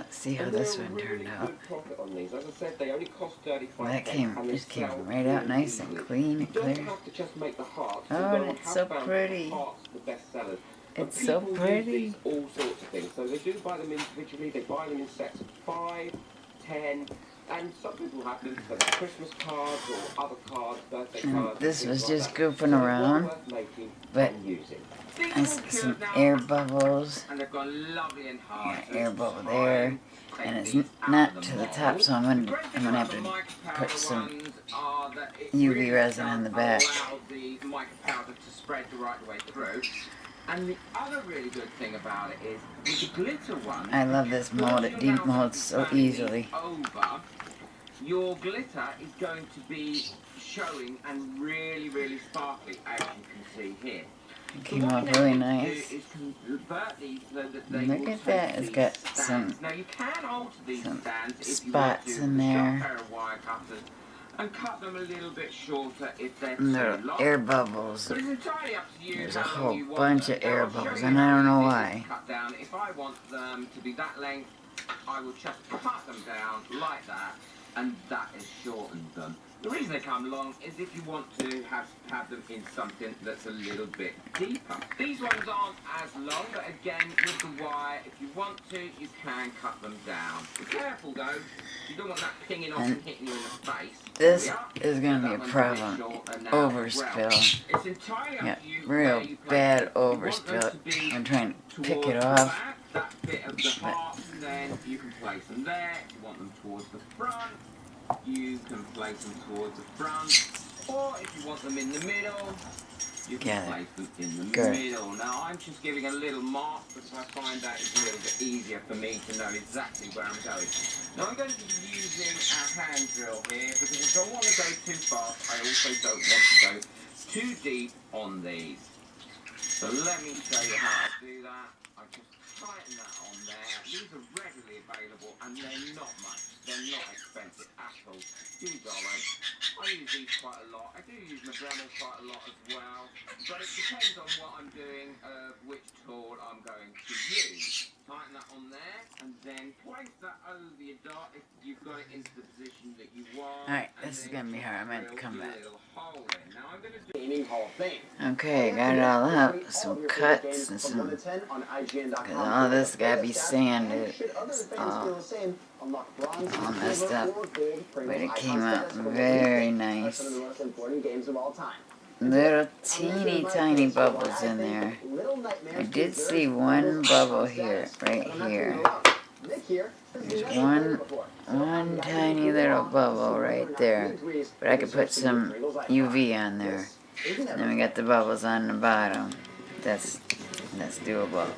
let's see how this one turned out. That just came right out nice and clean and clear. Oh, and it's so pretty. It's so pretty. All sorts of things. So they do buy them individually. They buy them in sets of 5, 10, and some people have them for Christmas cards or other cards, birthday cards. This was just goofing around, but some air bubbles. And they've got lovely and hard. Yeah, air bubble there, and it's not to the top, so I'm gonna have to put some UV resin on the back. The mica powder to spread the right way through. And the other really good thing about it is, with the glitter one, I love this mold. It deep molds so easily. Your glitter is going to be showing and really, really sparkly, as you can see here. It came out really nice. Look at that. It's got some spots in there. And cut them a little bit shorter if they're little too long. Air bubbles. But it's entirely up to you. There's a whole bunch of air bubbles, and I don't know why. Cut down. If I want them to be that length, I will just cut them down like that, and that has shortened them. The reason they come long is if you want to have them in something that's a little bit deeper. These ones aren't as long, but again, with the wire, if you want to, you can cut them down. Be careful though, you don't want that pinging off and hitting you in the face. This is going to be a problem. Overspill. It's entirely up Yeah, to you real bad overspill. I'm trying to pick it off. That bit of the heart, then you can place them there. If you want them towards the front, you can place them towards the front, or if you want them in the middle, you can place them in the middle. Now I'm just giving a little mark because I find that it's a little bit easier for me to know exactly where I'm going. Now I'm going to be using a hand drill here because I don't want to go too fast. I also don't want to go too deep on these. So let me show you how to do that. I just tighten that on there. These are readily available and they're not much. They're not expensive at all. These are I use these quite a lot. I do use my Dremel quite a lot as well. But it depends on what I'm doing, which tool I'm going to use. Tighten that on there and then place that over your dot if you've got it into the position that you want. Alright, this is going to be hard. I meant to come back. Now I'm going to do Hall of Fame. Okay, got it all out. Some cuts and some... Because all this got to be sanded. It's all messed up. But it came out very nice. Little teeny tiny bubbles in there. I did see one bubble here, right here. There's one tiny little bubble right there. But I could put some UV on there. And then we got the bubbles on the bottom. That's doable.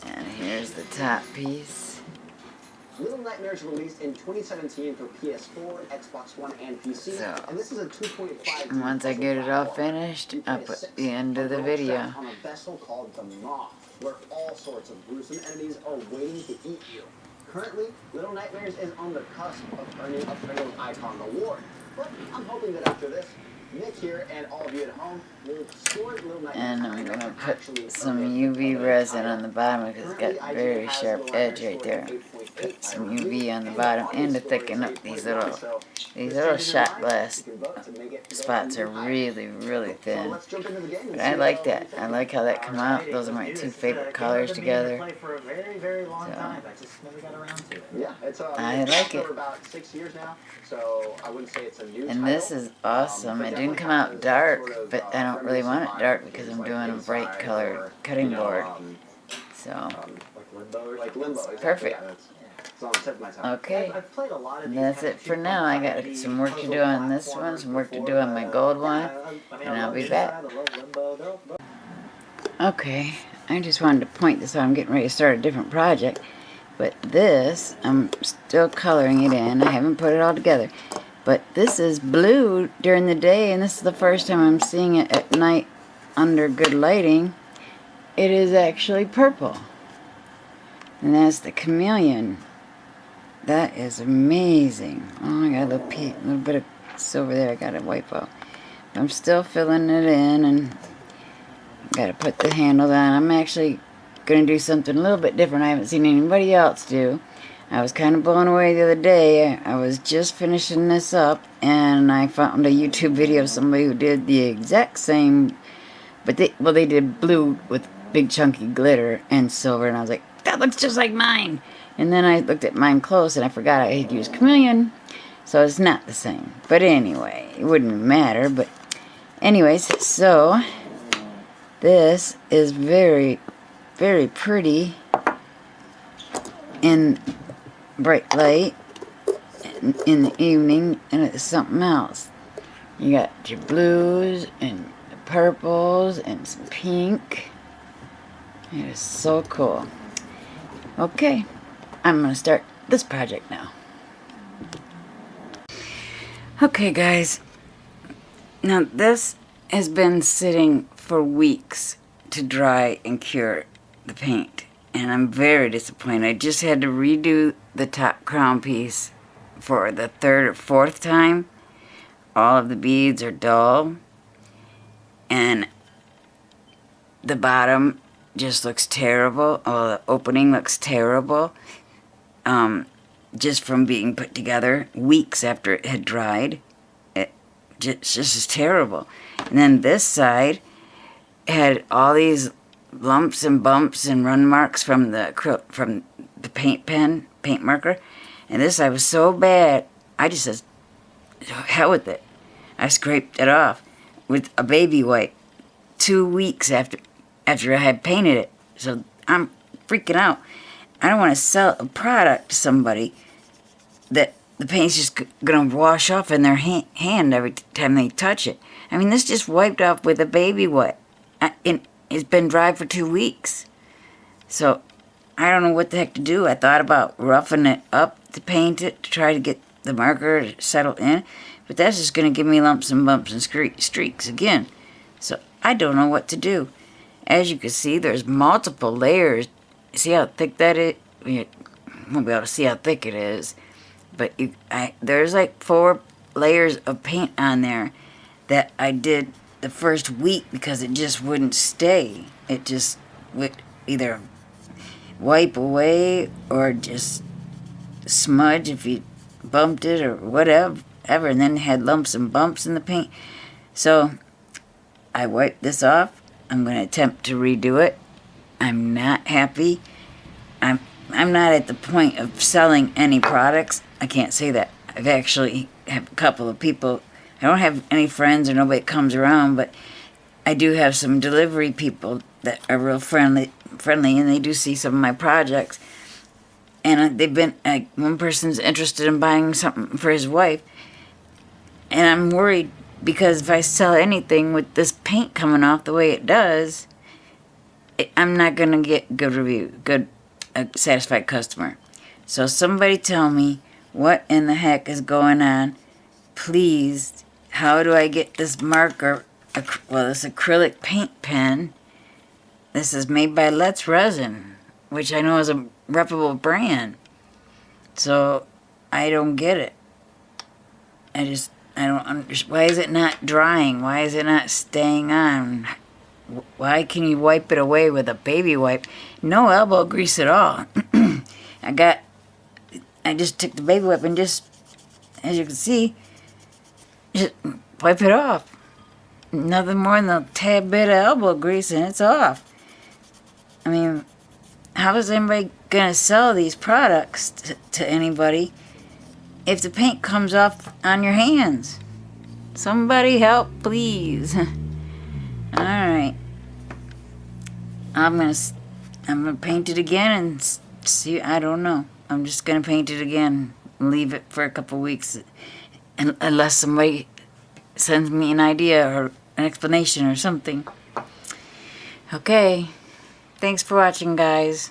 And here's the top piece. Little Nightmares released in 2017 for PS4, Xbox One, and PC. So, and this is a 2.5. Once I get it all finished, I'll put the end of the video. On a vessel called the Moth, where all sorts of gruesome enemies are waiting to eat you. Currently, Little Nightmares is on the cusp of earning a Players Icon award. But I'm hoping that after this, Nick here and all of you at home will score Little Nightmares. And I'm going to put some UV resin on the bottom because it's got a very sharp edge right there. Put some UV on the bottom and to thicken up these little shot glass spots are really, really thin. But I like that. I like how that come out. Those are my two favorite colors together. So, I like it. And this is awesome. It didn't come out dark, but I don't really want it dark because I'm doing a bright colored cutting board. So, it's perfect. Okay, and that's it for now. I got some work to do on this one, some work to do on my gold one, and I'll be back. Okay, I just wanted to point this out. I'm getting ready to start a different project, but this, I'm still coloring it in. I haven't put it all together. But this is blue during the day, and this is the first time I'm seeing it at night under good lighting. It is actually purple. And that's the chameleon. That is amazing. Oh, I got a little bit of silver there I got to wipe out. I'm stistill filling it in, and got to put the handle on. I'm actually going to do something a little bit different I haven't seen anybody else do. I was kind of blown away the other day. I was just finishing this up, and I found a YouTube video of somebody who did the exact same, but they did blue with big chunky glitter and silver, and I was like, that looks just like mine. And then I looked at mine close, and I forgot I had used chameleon, so it's not the same. But anyway, it wouldn't matter. But anyways, so this is very, very pretty in bright light in the evening, and it's something else. You got your blues and purples and some pink. It is so cool. Okay, I'm going to start this project now. Okay, guys. Now, this has been sitting for weeks to dry and cure the paint. And I'm very disappointed. I just had to redo the top crown piece for the third or fourth time. All of the beads are dull. And the bottom just looks terrible. Oh, the opening looks terrible. Just from being put together weeks after it had dried. It just is terrible. And then this side had all these lumps and bumps and run marks from the paint marker. And this side was so bad, I just said, hell with it. I scraped it off with a baby wipe 2 weeks after I had painted it. So I'm freaking out. I don't want to sell a product to somebody that the paint's just going to wash off in their hand every time they touch it. I mean, this just wiped off with a baby wipe. It's been dry for 2 weeks. So I don't know what the heck to do. I thought about roughing it up to paint it to try to get the marker to settle in. But that's just going to give me lumps and bumps and streaks again. So I don't know what to do. As you can see, there's multiple layers. See how thick that is? You won't be able to see how thick it is. But there's like 4 layers of paint on there that I did the first week because it just wouldn't stay. It just would either wipe away or just smudge if you bumped it or whatever. And then it had lumps and bumps in the paint. So I wiped this off. I'm going to attempt to redo it. I'm not happy. I'm not at the point of selling any products. I can't say that. I've actually have a couple of people. I don't have any friends or nobody that comes around, but I do have some delivery people that are real friendly, and they do see some of my projects. And they've been, one person's interested in buying something for his wife, and I'm worried because if I sell anything with this paint coming off the way it does, I'm not going to get good review, satisfied customer. So somebody tell me what in the heck is going on. Please, how do I get this marker, well, this acrylic paint pen. This is made by Resin, which I know is a reputable brand. So I don't get it. I don't understand. Why is it not drying? Why is it not staying on? Why can you wipe it away with a baby wipe? No elbow grease at all. I just took the baby wipe and just, as you can see, just wipe it off. Nothing more than a tad bit of elbow grease and it's off. I mean, how is anybody going to sell these products to anybody if the paint comes off on your hands? Somebody help, please. Alright. I'm gonna paint it again and see. I don't know. I'm just gonna paint it again and leave it for a couple weeks, unless somebody sends me an idea or an explanation or something. Okay. Thanks for watching, guys.